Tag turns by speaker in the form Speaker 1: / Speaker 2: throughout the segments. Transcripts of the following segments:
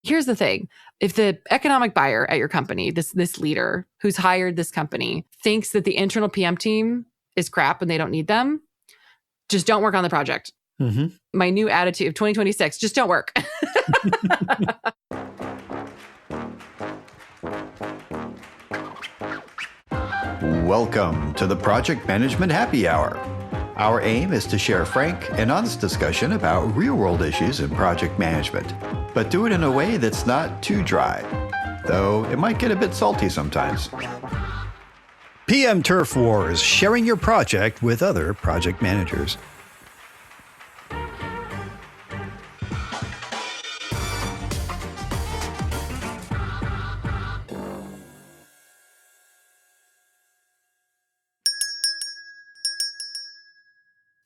Speaker 1: Here's the thing. If the economic buyer at your company, this leader who's hired this company, thinks that the internal PM team is crap and they don't need them, just don't work on the project.
Speaker 2: Mm-hmm.
Speaker 1: My new attitude of 2026, just don't work.
Speaker 3: Welcome to the Project Management Happy Hour. Our aim is to share frank and honest discussion about real-world issues in project management, but do it in a way that's not too dry, though it might get a bit salty sometimes. PM Turf Wars, sharing your project with other project managers.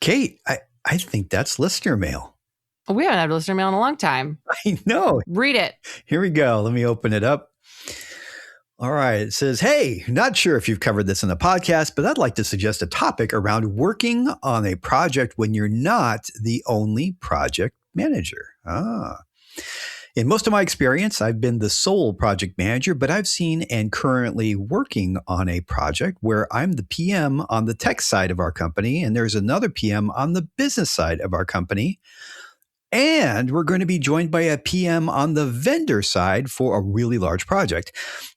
Speaker 3: Kate, I think that's listener mail.
Speaker 1: We haven't had listener mail in a long time.
Speaker 3: I know.
Speaker 1: Read it.
Speaker 3: Here we go. Let me open it up. All right. It says, hey, not sure if you've covered this in the podcast, but I'd like to suggest a topic around working on a project when you're not the only project manager. In most of my experience, I've been the sole project manager, but I've seen and currently working on a project where I'm the PM on the tech side of our company, and there's another PM on the business side of our company. And we're going to be joined by a PM on the vendor side for a really large project.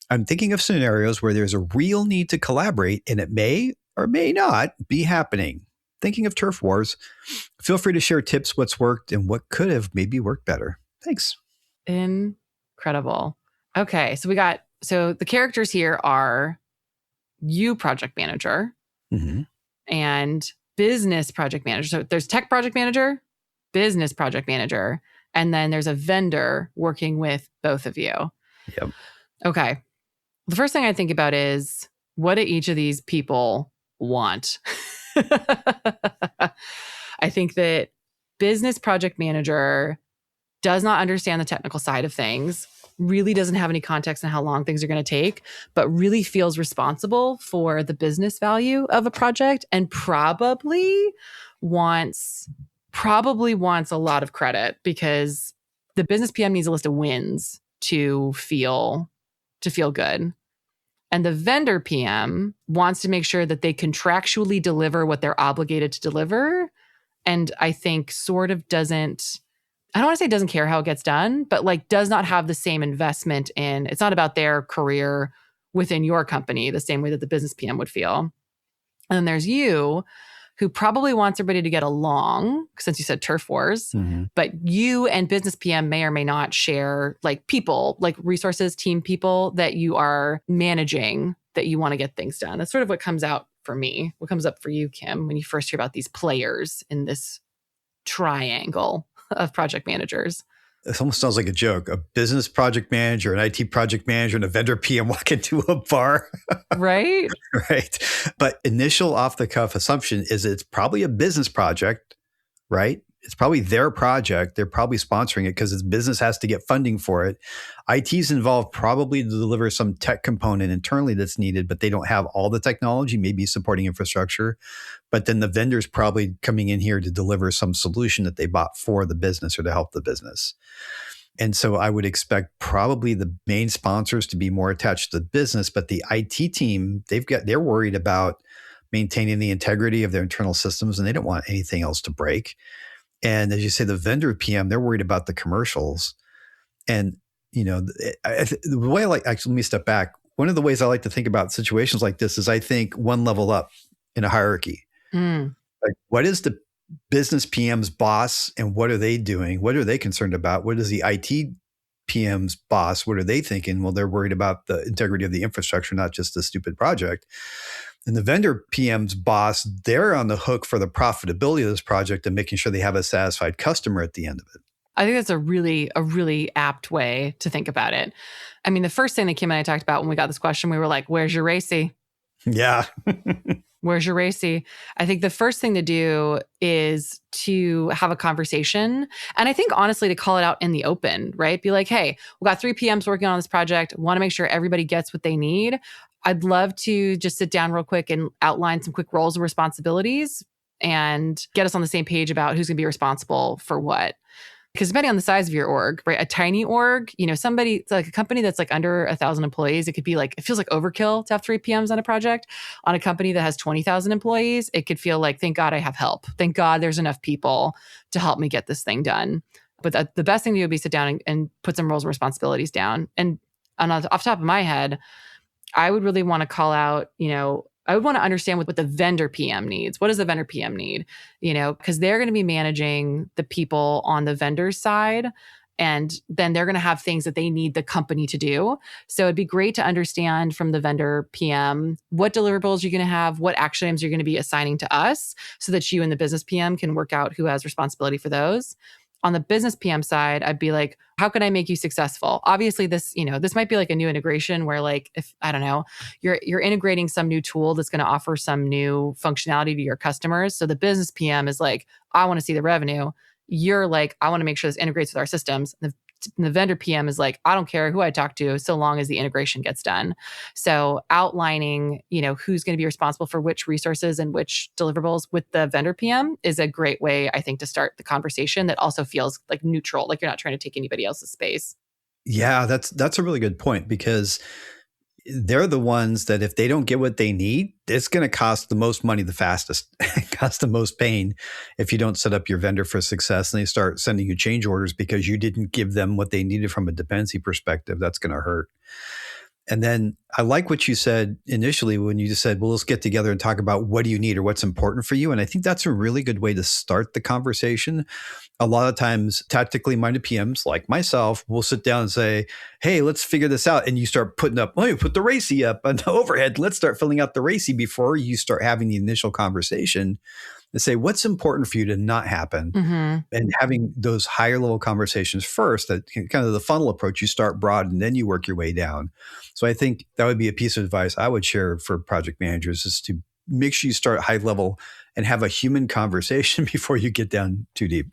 Speaker 3: I'm thinking of scenarios where there's a real need to collaborate, and it may or may not be happening. Thinking of turf wars, feel free to share tips, what's worked, and what could have maybe worked better. Thanks.
Speaker 1: Incredible. Okay, so the characters here are you, project manager, and business project manager. So there's tech project manager, business project manager, and then there's a vendor working with both of you.
Speaker 3: Yep.
Speaker 1: Okay. The first thing I think about is, what do each of these people want? I think that business project manager does not understand the technical side of things, really doesn't have any context on how long things are going to take, but really feels responsible for the business value of a project and probably wants a lot of credit, because the business PM needs a list of wins to feel good. And the vendor PM wants to make sure that they contractually deliver what they're obligated to deliver. And I think sort of doesn't, I don't want to say doesn't care how it gets done, but like does not have the same investment in, it's not about their career within your company the same way that the business PM would feel. And then there's you, who probably wants everybody to get along, since you said turf wars, but you and business PM may or may not share like people, like resources, team people that you are managing, that you want to get things done. That's sort of what comes out for me. What comes up for you, Kim, when you first hear about these players in this triangle of project managers?
Speaker 3: It almost sounds like a joke. A business project manager, an IT project manager, and a vendor PM walk into a bar.
Speaker 1: Right?
Speaker 3: Right. But initial off-the-cuff assumption is it's probably a business project, right? It's probably their project. They're probably sponsoring it because its business has to get funding for it. IT's involved probably to deliver some tech component internally that's needed, but they don't have all the technology, maybe supporting infrastructure. But then the vendor's probably coming in here to deliver some solution that they bought for the business or to help the business. And so I would expect probably the main sponsors to be more attached to the business, but the IT team, they're worried about maintaining the integrity of their internal systems, and they don't want anything else to break. And as you say, the vendor PM, they're worried about the commercials. And, you know, the way actually, let me step back. One of the ways I like to think about situations like this is I think one level up in a hierarchy. Like, what is the business PM's boss and what are they doing? What are they concerned about? What is the IT PM's boss? What are they thinking? Well, they're worried about the integrity of the infrastructure, not just the stupid project. And the vendor PM's boss, they're on the hook for the profitability of this project and making sure they have a satisfied customer at the end of it.
Speaker 1: I think that's a really apt way to think about it. I mean, the first thing that Kim and I talked about when we got this question, we were like, where's your racy?
Speaker 3: Yeah.
Speaker 1: Where's your racy? I think the first thing to do is to have a conversation. And I think, honestly, to call it out in the open, right? Be like, hey, we got 3 PMs working on this project. Want to make sure everybody gets what they need. I'd love to just sit down real quick and outline some quick roles and responsibilities and get us on the same page about who's going to be responsible for what. Because depending on the size of your org, right? A tiny org, somebody, it's like a company that's like under 1,000 employees, it could be like, it feels like overkill to have 3 PMs on a project. On a company that has 20,000 employees, it could feel like, thank God I have help. Thank God there's enough people to help me get this thing done. But the best thing to do would be sit down and put some roles and responsibilities down. And off the top of my head, I would really want to call out, I would want to understand what the vendor PM needs. What does the vendor PM need? Because they're going to be managing the people on the vendor side. And then they're going to have things that they need the company to do. So it'd be great to understand from the vendor PM what deliverables you're going to have, what action items you're going to be assigning to us so that you and the business PM can work out who has responsibility for those. On the business PM side, I'd be like, how can I make you successful? Obviously, this might be like a new integration where, like, if I don't know, you're integrating some new tool that's going to offer some new functionality to your customers. So the business PM is like, I want to see the revenue. You're like, I want to make sure this integrates with our systems. The vendor PM is like, I don't care who I talk to, so long as the integration gets done. So outlining, who's going to be responsible for which resources and which deliverables with the vendor PM is a great way, I think, to start the conversation that also feels like neutral, like you're not trying to take anybody else's space.
Speaker 3: Yeah, that's a really good point, because they're the ones that if they don't get what they need, it's going to cost the most money the fastest, cost the most pain if you don't set up your vendor for success and they start sending you change orders because you didn't give them what they needed from a dependency perspective. That's going to hurt. And then I like what you said initially when you just said, well, let's get together and talk about what do you need or what's important for you. And I think that's a really good way to start the conversation. A lot of times, tactically minded PMs like myself will sit down and say, hey, let's figure this out. And you start putting up, oh, you put the RACI up on the overhead. Let's start filling out the RACI before you start having the initial conversation and say, what's important for you to not happen?
Speaker 1: Mm-hmm.
Speaker 3: And having those higher level conversations first, that kind of the funnel approach, you start broad and then you work your way down. So I think that would be a piece of advice I would share for project managers, is to make sure you start high level and have a human conversation before you get down too deep.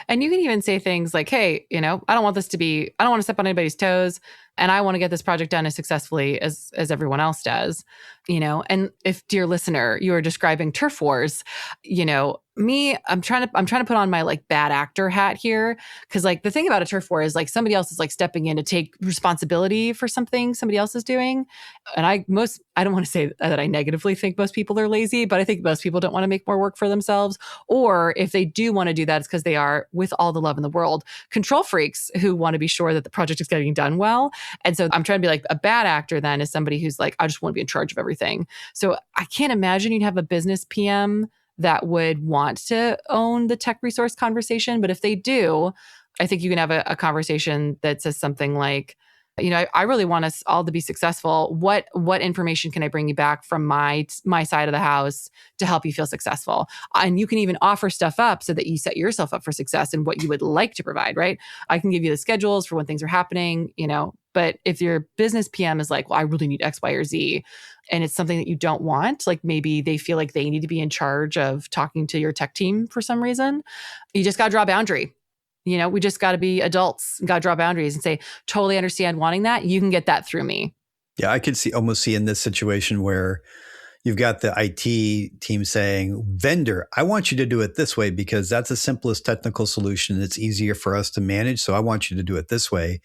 Speaker 1: And you can even say things like, hey, I don't want to step on anybody's toes. And I want to get this project done as successfully as everyone else does, and if, dear listener, you are describing turf wars, I'm trying to put on my like bad actor hat here. Cause like the thing about a turf war is like somebody else is like stepping in to take responsibility for something somebody else is doing. And I don't want to say that I negatively think most people are lazy, but I think most people don't want to make more work for themselves. Or if they do want to do that, it's because they are, with all the love in the world, control freaks who want to be sure that the project is getting done well. And so I'm trying to be like, a bad actor then is somebody who's like, I just want to be in charge of everything. So I can't imagine you'd have a business PM that would want to own the tech resource conversation. But if they do, I think you can have a conversation that says something like, I really want us all to be successful. What information can I bring you back from my side of the house to help you feel successful? And you can even offer stuff up so that you set yourself up for success and what you would like to provide, right? I can give you the schedules for when things are happening, but if your business PM is like, well, I really need X, Y, or Z, and it's something that you don't want, like maybe they feel like they need to be in charge of talking to your tech team for some reason, you just got to draw a boundary. We just got to be adults and got to draw boundaries and say, totally understand wanting that. You can get that through me.
Speaker 3: Yeah, I could almost see in this situation where you've got the IT team saying, vendor, I want you to do it this way because that's the simplest technical solution. It's easier for us to manage. So I want you to do it this way.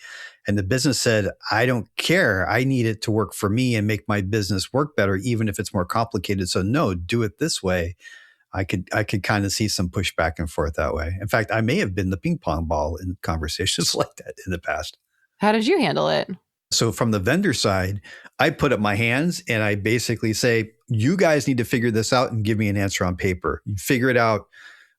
Speaker 3: And the business said, I don't care. I need it to work for me and make my business work better, even if it's more complicated. So no, do it this way. I could kind of see some push back and forth that way. In fact, I may have been the ping pong ball in conversations like that in the past.
Speaker 1: How did you handle it?
Speaker 3: So from the vendor side, I put up my hands and I basically say, you guys need to figure this out and give me an answer on paper. You figure it out.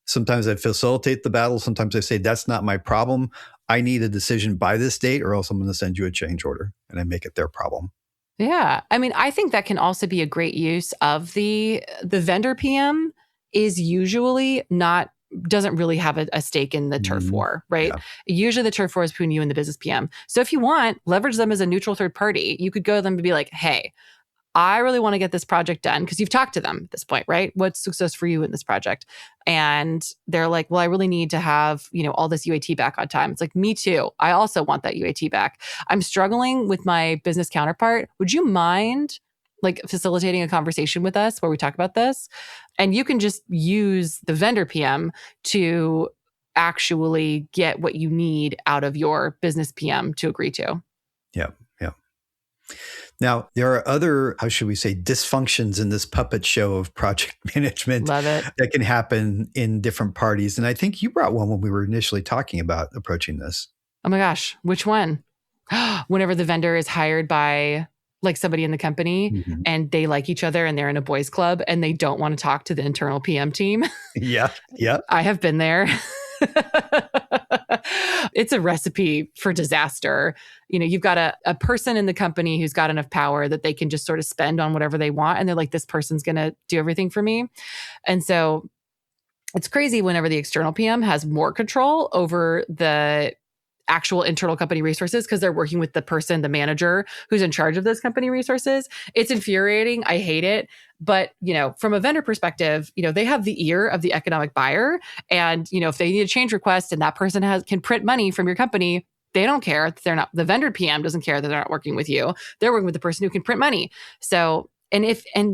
Speaker 3: Sometimes I facilitate the battle. Sometimes I say, that's not my problem. I need a decision by this date or else I'm going to send you a change order, and I make it their problem.
Speaker 1: Yeah. I mean, I think that can also be a great use of the vendor PM is usually doesn't really have a stake in the turf war, right? Yeah. Usually the turf war is between you and the business PM. So if you want, leverage them as a neutral third party. You could go to them and be like, hey, I really want to get this project done, because you've talked to them at this point, right? What's success for you in this project? And they're like, well, I really need to have, all this UAT back on time. It's like, me too. I also want that UAT back. I'm struggling with my business counterpart. Would you mind like facilitating a conversation with us where we talk about this? And you can just use the vendor PM to actually get what you need out of your business PM to agree to.
Speaker 3: Yeah. Yeah. Now, there are other, how should we say, dysfunctions in this puppet show of project management
Speaker 1: Love it.
Speaker 3: that can happen in different parties. And I think you brought one when we were initially talking about approaching this.
Speaker 1: Oh my gosh, which one? Whenever the vendor is hired by like somebody in the company and they like each other and they're in a boys club and they don't want to talk to the internal PM team.
Speaker 3: Yeah. Yeah.
Speaker 1: I have been there. It's a recipe for disaster. You've got a person in the company who's got enough power that they can just sort of spend on whatever they want. And they're like, this person's going to do everything for me. And so it's crazy whenever the external PM has more control over the actual internal company resources because they're working with the manager who's in charge of those company resources. It's infuriating. I hate it. But, from a vendor perspective, they have the ear of the economic buyer. And, if they need a change request and that person can print money from your company, they don't care. The vendor PM doesn't care that they're not working with you. They're working with the person who can print money. So, and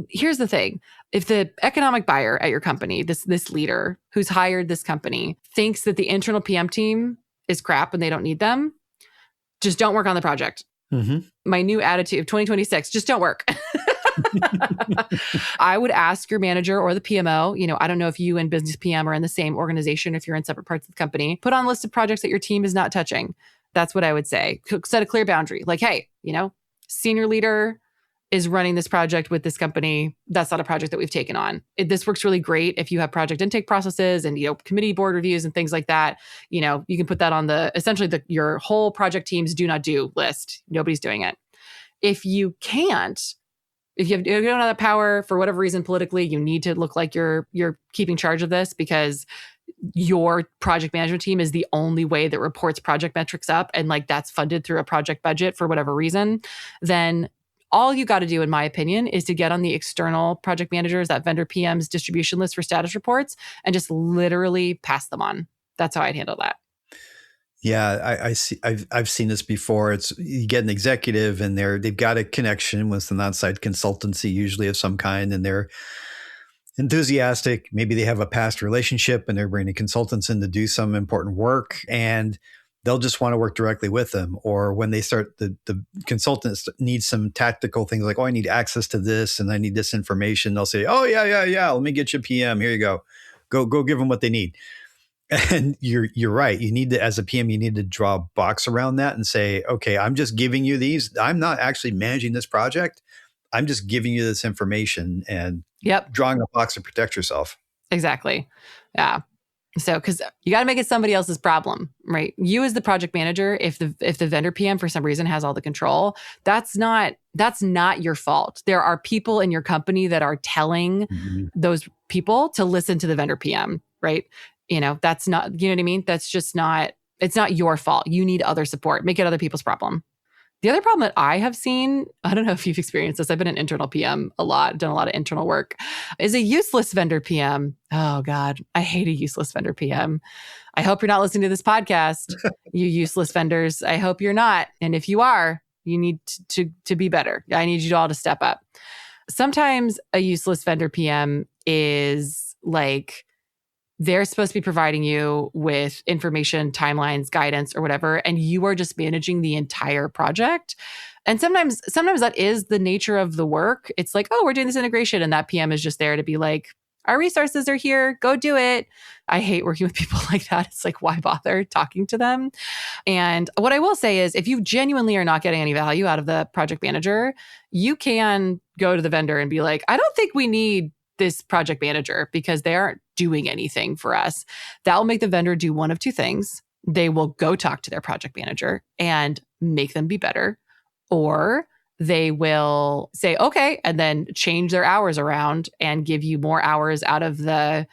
Speaker 1: here's the thing. If the economic buyer at your company, this leader who's hired this company thinks that the internal PM team is crap and they don't need them, just don't work on the project. My new attitude of 2026, just don't work. I would ask your manager or the PMO, I don't know if you and business PM are in the same organization, if you're in separate parts of the company, put on a list of projects that your team is not touching. That's what I would say. Set a clear boundary. Like, hey, senior leader is running this project with this company. That's not a project that we've taken on. This works really great if you have project intake processes and, committee board reviews and things like that. You can put that on your whole project team's do not do list. Nobody's doing it. If you can't, if you don't have that power for whatever reason politically, you need to look like you're keeping charge of this because your project management team is the only way that reports project metrics up and that's funded through a project budget for whatever reason, then all you got to do, in my opinion, is to get on the external project managers, that vendor PM's distribution list for status reports, and just literally pass them on. That's how I'd handle that.
Speaker 3: Yeah, I see. I've seen this before. It's you get an executive, and they've got a connection with an outside consultancy, usually of some kind, and they're enthusiastic. Maybe they have a past relationship, and they're bringing consultants in to do some important work, and they'll just want to work directly with them. Or when they start, the consultants need some tactical things like, oh, I need access to this and I need this information. They'll say, oh, yeah. Let me get you a PM. Here you go. Go give them what they need. And you're right. You need to, as a PM, you need to draw a box around that and say, okay, I'm just giving you these. I'm not actually managing this project. I'm just giving you this information and drawing a box to protect yourself.
Speaker 1: Exactly. Yeah. So, because you got to make it somebody else's problem, right? You as the project manager, if the vendor PM for some reason has all the control, that's not your fault. There are people in your company that are telling those people to listen to the vendor PM, right? That's not, you know what I mean? That's just not, it's not your fault. You need other support. Make it other people's problem. The other problem that I have seen, I don't know if you've experienced this, I've been an internal PM a lot, done a lot of internal work, is a useless vendor PM. Oh God, I hate a useless vendor PM. I hope you're not listening to this podcast, you useless vendors. I hope you're not. And if you are, you need to be better. I need you all to step up. Sometimes a useless vendor PM is like, they're supposed to be providing you with information, timelines, guidance, or whatever, and you are just managing the entire project. And sometimes that is the nature of the work. It's like, oh, we're doing this integration, and that PM is just there to be like, our resources are here, go do it. I hate working with people like that. It's like, why bother talking to them? And what I will say is, if you genuinely are not getting any value out of the project manager, you can go to the vendor and be like, I don't think we need this project manager because they aren't doing anything for us. That will make the vendor do one of two things. They will go talk to their project manager and make them be better, or they will say, okay, and then change their hours around and give you more hours out of the,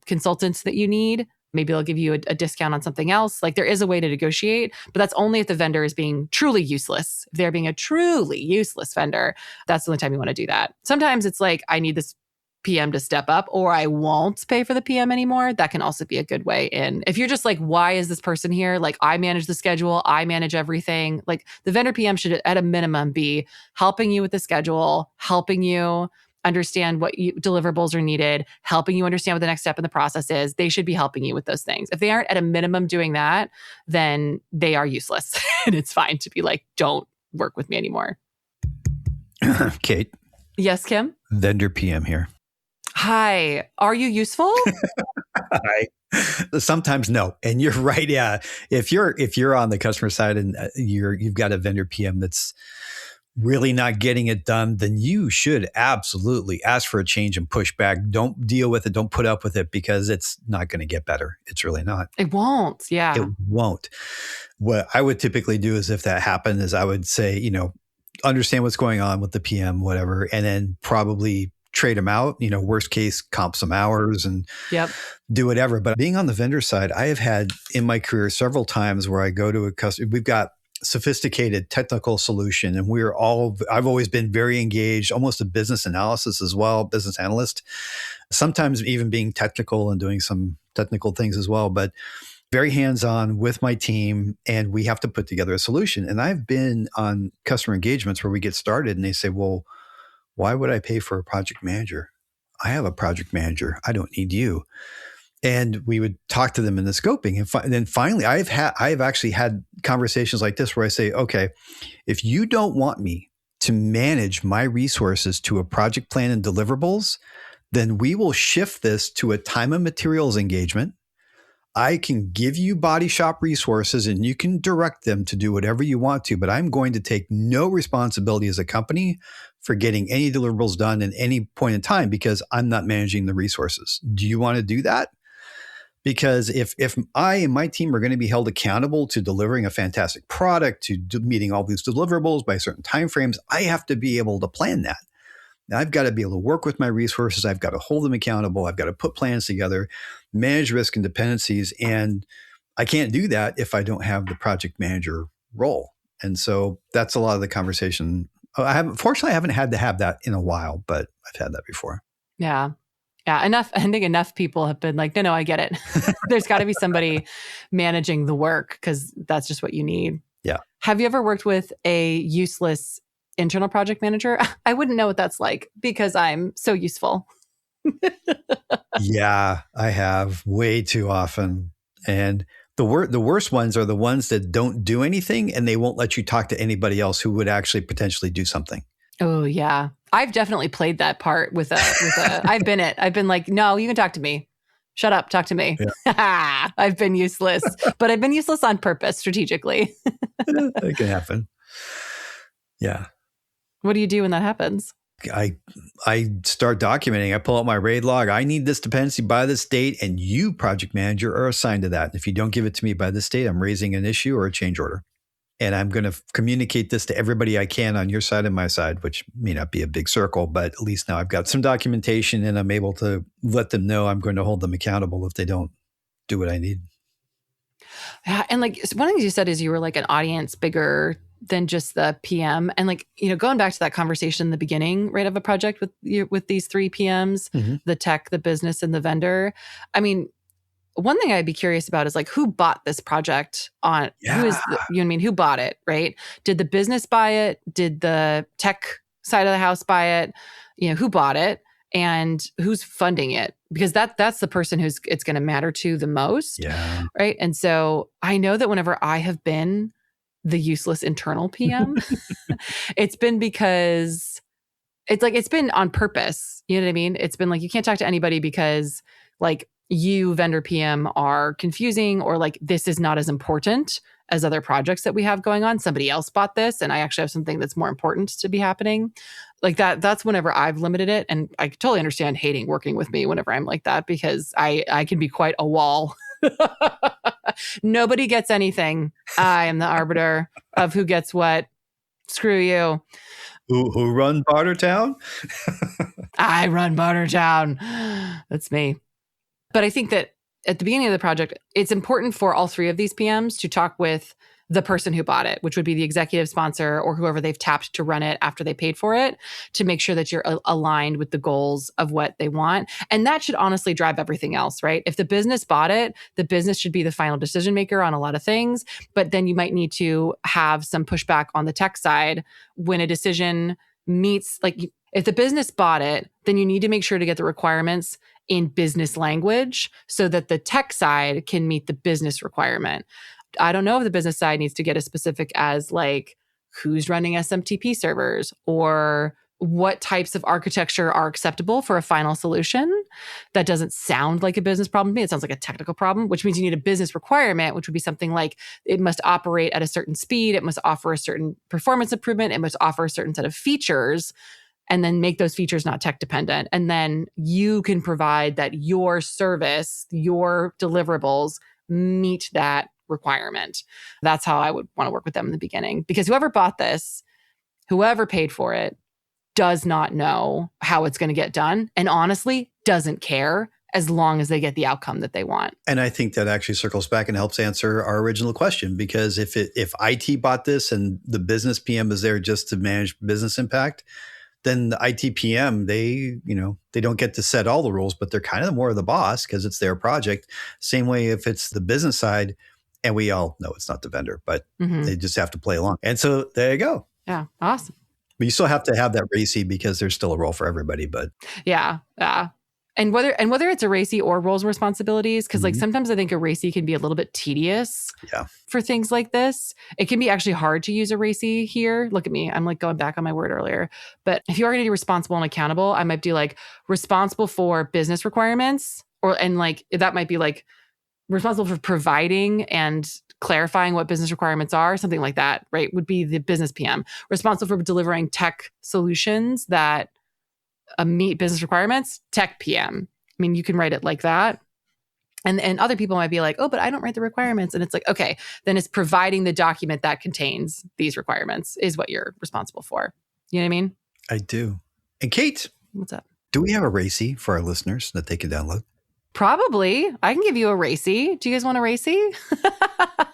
Speaker 1: consultants that you need. Maybe they'll give you a discount on something else. Like, there is a way to negotiate, but that's only if the vendor is being truly useless. If they're being a truly useless vendor, that's the only time you want to do that. Sometimes it's like, I need this PM to step up, or I won't pay for the PM anymore. That can also be a good way in. If you're just like, why is this person here? Like, I manage the schedule, I manage everything. Like, the vendor PM should at a minimum be helping you with the schedule, helping you understand what deliverables are needed, helping you understand what the next step in the process is. They should be helping you with those things. If they aren't at a minimum doing that, then they are useless. And it's fine to be like, don't work with me anymore.
Speaker 3: Kate.
Speaker 1: Yes, Kim?
Speaker 3: Vendor PM here.
Speaker 1: Hi. Are you useful?
Speaker 3: Hi. Sometimes no. And you're right. Yeah. If you're on the customer side and you've got a vendor PM that's really not getting it done, then you should absolutely ask for a change and push back. Don't deal with it. Don't put up with it because it's not going to get better. It's really not.
Speaker 1: It won't. Yeah.
Speaker 3: It won't. What I would typically do is if that happened is I would say, understand what's going on with the PM, whatever, and then probably trade them out, worst case, comp some hours and do whatever. But being on the vendor side, I have had in my career several times where I go to a customer, we've got sophisticated technical solution and I've always been very engaged, almost a business analysis as well, business analyst, sometimes even being technical and doing some technical things as well, but very hands-on with my team, and we have to put together a solution. And I've been on customer engagements where we get started and they say, well, why would I pay for a project manager? I have a project manager. I don't need you. And we would talk to them in the scoping. And then finally, I've actually had conversations like this where I say, okay, if you don't want me to manage my resources to a project plan and deliverables, then we will shift this to a time and materials engagement. I can give you body shop resources and you can direct them to do whatever you want to, but I'm going to take no responsibility as a company for getting any deliverables done at any point in time because I'm not managing the resources. Do you want to do that? Because if I and my team are going to be held accountable to delivering a fantastic product, to meeting all these deliverables by certain timeframes, I have to be able to plan that. I've got to be able to work with my resources. I've got to hold them accountable. I've got to put plans together, manage risk and dependencies. And I can't do that if I don't have the project manager role. And so that's a lot of the conversation. Fortunately, I haven't had to have that in a while, but I've had that before.
Speaker 1: Yeah. Yeah. I think enough people have been like, no, I get it. There's got to be somebody managing the work because that's just what you need.
Speaker 3: Yeah.
Speaker 1: Have you ever worked with a useless internal project manager? I wouldn't know what that's like because I'm so useful.
Speaker 3: Yeah, I have way too often. And the worst ones are the ones that don't do anything and they won't let you talk to anybody else who would actually potentially do something.
Speaker 1: Oh yeah. I've definitely played that part with I've been like, no, you can talk to me. Shut up, talk to me. Yeah. I've been useless, but I've been useless on purpose strategically.
Speaker 3: It can happen. Yeah.
Speaker 1: What do you do when that happens?
Speaker 3: I start documenting. I pull out my RAID log. I need this dependency by this date, and you, project manager, are assigned to that. If you don't give it to me by this date, I'm raising an issue or a change order. And I'm going to communicate this to everybody I can on your side and my side, which may not be a big circle, but at least now I've got some documentation and I'm able to let them know I'm going to hold them accountable if they don't do what I need.
Speaker 1: Yeah, and like one of the things you said is you were like an audience bigger than just the PM. And like, going back to that conversation in the beginning, right, of a project with these three PMs, the tech, the business, and the vendor. I mean, one thing I'd be curious about is like, who bought this project on, who bought it, right? Did the business buy it? Did the tech side of the house buy it? Who bought it? And who's funding it? Because that's the person who's it's going to matter to the most.
Speaker 3: Yeah.
Speaker 1: Right. And so I know that whenever I have been the useless internal PM, it's been because it's been on purpose. You know what I mean? It's been like, you can't talk to anybody because like you vendor PM are confusing or like, this is not as important as other projects that we have going on. Somebody else bought this and I actually have something that's more important to be happening. Like that's whenever I've limited it. And I totally understand hating working with me whenever I'm like that, because I can be quite a wall. Nobody gets anything. I am the arbiter of who gets what. Screw you.
Speaker 3: Who run Bartertown?
Speaker 1: I run Bartertown. That's me. But I think that at the beginning of the project, it's important for all three of these PMs to talk with the person who bought it, which would be the executive sponsor or whoever they've tapped to run it after they paid for it, to make sure that you're aligned with the goals of what they want. And that should honestly drive everything else, right? If the business bought it, the business should be the final decision maker on a lot of things, but then you might need to have some pushback on the tech side when a decision meets, like, If the business bought it, then you need to make sure to get the requirements in business language so that the tech side can meet the business requirement. I don't know if the business side needs to get as specific as like who's running SMTP servers or what types of architecture are acceptable for a final solution. That doesn't sound like a business problem to me. It sounds like a technical problem, which means you need a business requirement, which would be something like it must operate at a certain speed, it must offer a certain performance improvement, it must offer a certain set of features, and then make those features not tech dependent. And then you can provide that your service, your deliverables meet that requirement. That's how I would want to work with them in the beginning, because whoever bought this, whoever paid for it, does not know how it's going to get done, and honestly doesn't care as long as they get the outcome that they want.
Speaker 3: And I think that actually circles back and helps answer our original question, because if IT bought this and the business PM is there just to manage business impact, then the IT PM, they don't get to set all the rules, but they're kind of more of the boss because it's their project. Same way if it's the business side, and we all know it's not the vendor, but they just have to play along. And so there you go.
Speaker 1: Yeah, awesome.
Speaker 3: But you still have to have that RACI because there's still a role for everybody. But
Speaker 1: yeah. And whether it's a RACI or roles and responsibilities, because like sometimes I think a RACI can be a little bit tedious for things like this. It can be actually hard to use a RACI here. Look at me. I'm like going back on my word earlier. But if you are going to do responsible and accountable, I might do like responsible for business requirements, and like that might be like responsible for providing and clarifying what business requirements are, something like that, right? Would be the business PM. Responsible for delivering tech solutions that meet business requirements, tech PM. I mean, you can write it like that. And other people might be like, oh, but I don't write the requirements. And it's like, okay, then it's providing the document that contains these requirements is what you're responsible for. You know what I mean?
Speaker 3: I do. And Kate,
Speaker 1: what's up?
Speaker 3: Do we have a RACI for our listeners that they can download?
Speaker 1: Probably. I can give you a RACI. Do you guys want a RACI?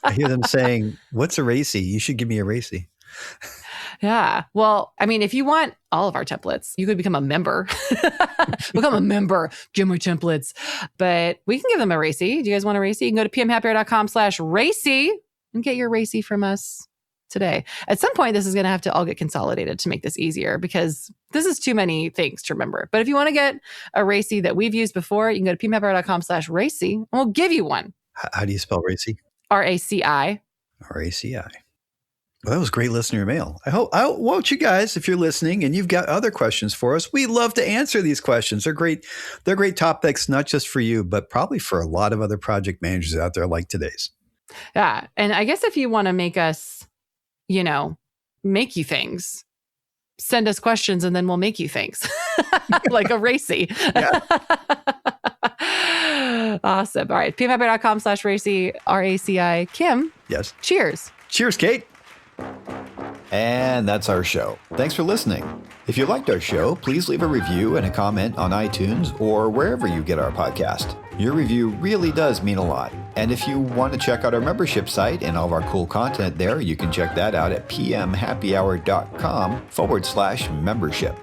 Speaker 3: I hear them saying, what's a RACI? You should give me a RACI.
Speaker 1: Yeah. Well, I mean, if you want all of our templates, you could become a member. Become a member. Give my templates. But we can give them a RACI. Do you guys want a RACI? You can go to pmhappyhour.com/RACI and get your RACI from us today. At some point, this is going to have to all get consolidated to make this easier because this is too many things to remember. But if you want to get a RACI that we've used before, you can go to pmhappyhour.com/RACI and we'll give you one.
Speaker 3: How do you spell RACI?
Speaker 1: RACI.
Speaker 3: RACI. Well, that was great listener mail. I want you guys, if you're listening and you've got other questions for us, we love to answer these questions. They're great. They're great topics, not just for you, but probably for a lot of other project managers out there like today's.
Speaker 1: Yeah. And I guess if you want to make us, make you things, send us questions and then we'll make you things like a RACI. Awesome. All right. pmhappyhour.com/RACI, RACI. Kim.
Speaker 3: Yes.
Speaker 1: Cheers.
Speaker 3: Cheers, Kate. And that's our show. Thanks for listening. If you liked our show, please leave a review and a comment on iTunes or wherever you get our podcast. Your review really does mean a lot. And if you want to check out our membership site and all of our cool content there, you can check that out at pmhappyhour.com/membership.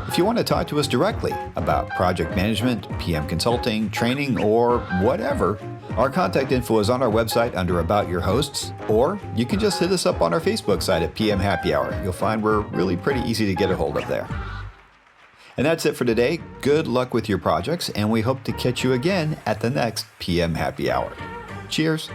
Speaker 3: If you want to talk to us directly about project management, PM consulting, training, or whatever, our contact info is on our website under About Your Hosts, or you can just hit us up on our Facebook site at PM Happy Hour. You'll find we're really pretty easy to get a hold of there. And that's it for today. Good luck with your projects, and we hope to catch you again at the next PM Happy Hour. Cheers.